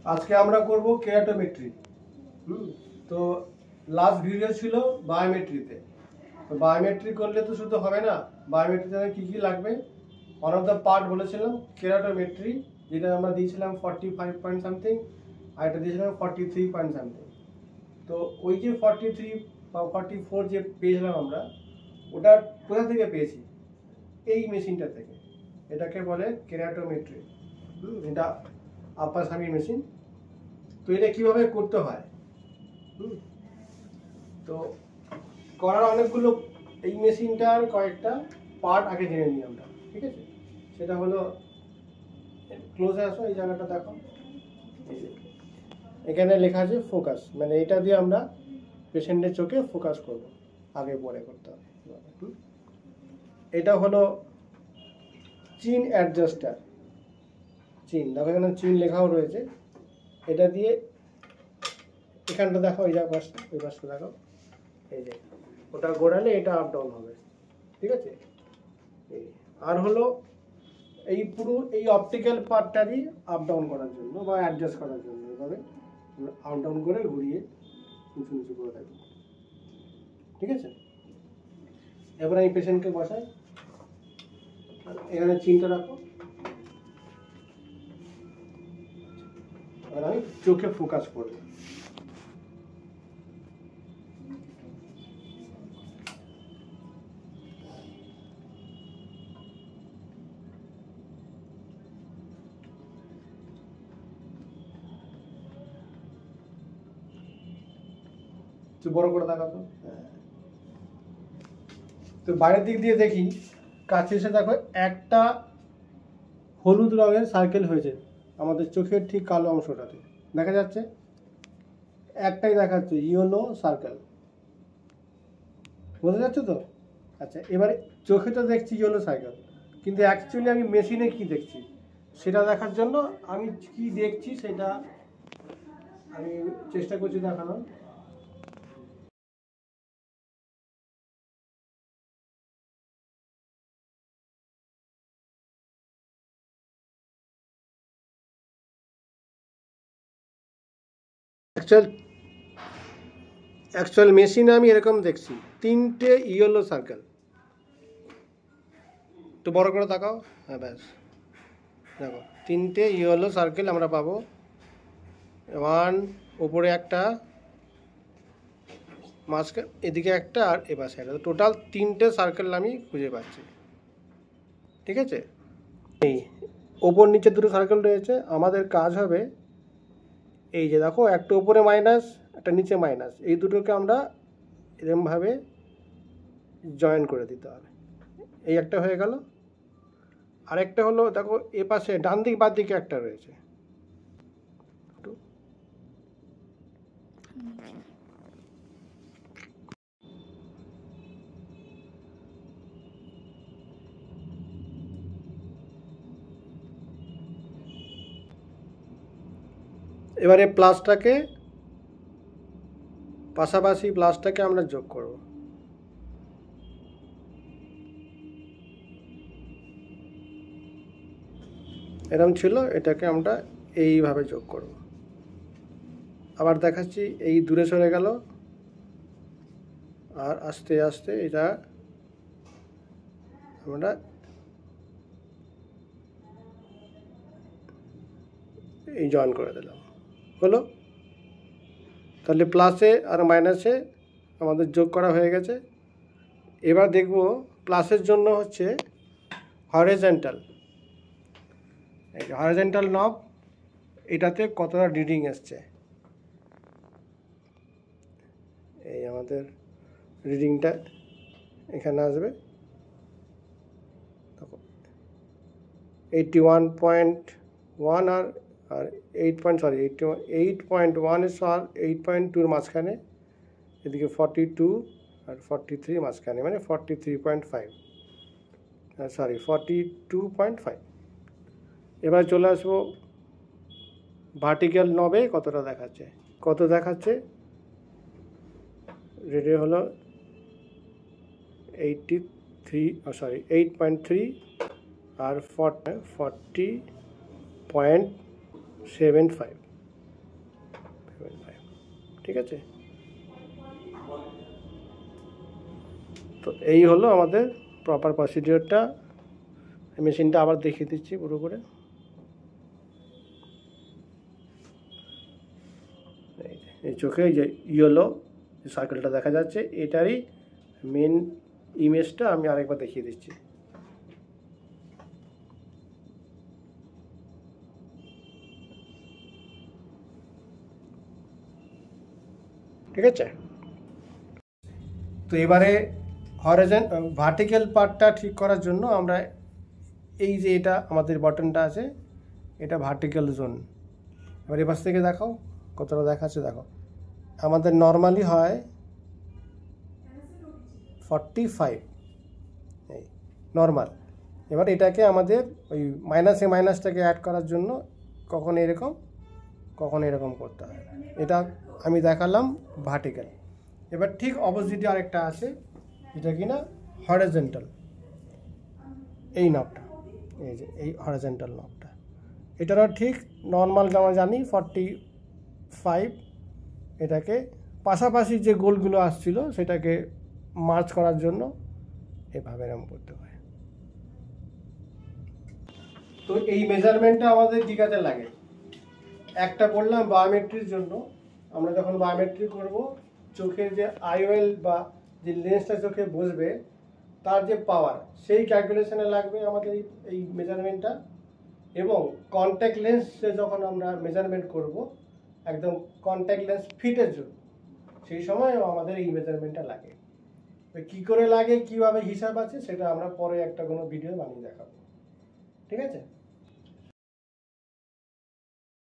আজকে আমরা করব কেরাটোমেট্রি। তো লাস্ট ভিডিও ছিল বায়োমেট্রিতে। তো বায়োমেট্রি করলে তো শুধু হবে না, বায়োমেট্রিতে কি কি লাগবে ওয়ান অফ দ্য পার্ট বলেছিলাম কেরাটোমেট্রি, যেটা আমরা দিয়েছিলাম 45 পয়েন্ট সামথিং, আর এটা দিয়েছিলাম 43 পয়েন্ট সামথিং। তো ওই যে 43 বা 44 যে পেয়েছিলাম আমরা, ওটা কোথা থেকে পেয়েছি? এই মেশিনটা থেকে। এটাকে বলে কেরাটোমেট্রি। এটা আপার সামি মেশিন। তো এটা কিভাবে করতে হয়, তো করার অনেকগুলো, এই মেশিনটার কয়েকটা পার্ট আগে জেনে নিই আমরা, ঠিক আছে? সেটা হলো, ক্লোজে আসো, এই জায়গাটা দেখো, এখানে লেখা আছে ফোকাস, মানে এটা দিয়ে আমরা পেশেন্টের চোখে ফোকাস করব, আগে পরে করতে হবে। এটা হলো চিন অ্যাডজাস্টার। চিন দেখো, এখানে চিন লেখাও রয়েছে। এটা দিয়ে এখানটা দেখো, এই পাশটা, ওই পাশটা দেখো, এই যে ওটা ঘোরালে এটা আপ ডাউন হবে, ঠিক আছে? আর হলো এই পুরো এই অপটিক্যাল পার্টটারই আপ ডাউন করার জন্য বা অ্যাডজাস্ট করার জন্য, এভাবে আপ ডাউন করে ঘুরিয়ে উঁচু নিচু করে থাকবো, ঠিক আছে? এবার এই পেশেন্টকে বসাই, এখানে চিনটা রাখো, এবার আমি চোখে ফোকাস করবো। বড় করে দেখাতো। তো বাইরের দিক দিয়ে দেখি, কাছে এসে দেখো একটা হলুদ রঙের সার্কেল হয়েছে আমাদের চোখের ঠিক কালো অংশটাতে, দেখা যাচ্ছে একটাই দেখাচ্ছে ইয়েলো সার্কেল, বোঝা যাচ্ছে তো? আচ্ছা, এবারে চোখে তো দেখছি ইয়েলো সার্কেল, কিন্তু অ্যাকচুয়ালি আমি মেশিনে কি দেখছি সেটা দেখার জন্য আমি কি দেখছি সেটা আমি চেষ্টা করছি দেখানোর। অ্যাকচুয়াল মেশিনে আমি এরকম দেখছি তিনটে ইয়েলো সার্কেল। একটু বড় করে দেখাও, হ্যাঁ ব্যাস, দেখো তিনটে ইয়েলো সার্কেল আমরা পাবো, ওয়ান উপরে একটা, মাঝখানে এদিকে একটা, আর এপাশে একটা, টোটাল তিনটে সার্কেল আমি খুঁজে পাচ্ছি, ঠিক আছে? এই ওপর নিচে দুটো সার্কেল রয়েছে, আমাদের কাজ হবে এই যে দেখো, একটা উপরে মাইনাস, একটা নিচে মাইনাস, এই দুটোকে আমরা এরকমভাবে জয়েন করে দিতে হবে। এই একটা হয়ে গেল, আরেকটা হলো দেখো এ পাশে ডান দিক বাদ দিকে একটা রয়েছে, এবারে প্লাসটাকে পাশাপাশি প্লাসটাকে আমরা যোগ করব। এরকম ছিল, এটাকে আমরা এইভাবে যোগ করব। আবার দেখাচ্ছি, এই দূরে সরে গেল, আর আস্তে আস্তে এটা আমরা এই জয়েন করে দিলাম, হলো। তাহলে প্লাসে আর মাইনাসে আমাদের যোগ করা হয়ে গেছে। এবার দেখব প্লাসের জন্য হচ্ছে হরিজন্টাল, এই হরিজন্টাল নব, এটাতে কতটা রিডিং এসছে, এই আমাদের রিডিংটা এখানে আসবে, 81.1 আর 8.1 আর 8.2 মাঝখানে, এদিকে 42 আর 43 মাঝখানে, মানে 43.5, 42.5। এবার চলে আসবো ভার্টিক্যাল নবে, কতটা দেখাচ্ছে, কত দেখাচ্ছে, রেডি হলো 8.3 আর 40.75। 5.5। ঠিক আছে, তো এই হলো আমাদের প্রপার প্রসিডিওরটা। মেশিনটা আবার দেখিয়ে দিচ্ছি পুরো করে। এই চোখে যে ইয়েলো সার্কেলটা দেখা যাচ্ছে, এটারই মেন ইমেজটা আমি আরেকবার দেখিয়ে দিচ্ছি। ঠিক আছে, তো এবারে ভার্টিক্যাল পার্টটা ঠিক করার জন্য আমরা এই যে এটা আমাদের বাটনটা আছে, এটা ভার্টিক্যাল জোন। এবার এপাশ থেকে দেখাও কতটা দেখাচ্ছে। দেখো আমাদের নর্মালি হয় 45, এই নর্মাল। এবার এটাকে আমাদের ওই মাইনাসটাকে অ্যাড করার জন্য কখন এরকম করতে হয়। এটা আমি দেখালাম ভার্টিক্যাল। এবার ঠিক অপোজিটে আরেকটা আছে, যেটা কিনা হরিজন্টাল। এই নবটা, এই যে এই হরিজন্টাল নবটা, এটারও ঠিক নর্মাল আমরা জানি 45। এটাকে পাশাপাশি যে গোলগুলো আসছিল সেটাকে মার্চ করার জন্য এভাবে এরকম করতে হয়। তো এই মেজারমেন্টটা আমাদের কী কাজে লাগে? একটা বললাম বায়োমেট্রির জন্য। আমরা যখন বায়োমেট্রি করব, চোখের যে আইওএল বা যে লেন্সটা চোখে বসবে তার যে পাওয়ার, সেই ক্যালকুলেশনে লাগবে আমাদের এই মেজারমেন্টটা। এবং কন্ট্যাক্ট লেন্সে যখন আমরা মেজারমেন্ট করব, একদম কন্ট্যাক্ট লেন্স ফিটের জন্য, সেই সময়ও আমাদের এই মেজারমেন্টটা লাগে। কী করে লাগে, কীভাবে হিসাব আছে, সেটা আমরা পরে একটা কোনো ভিডিও বানিয়ে দেখাবো। ঠিক আছে।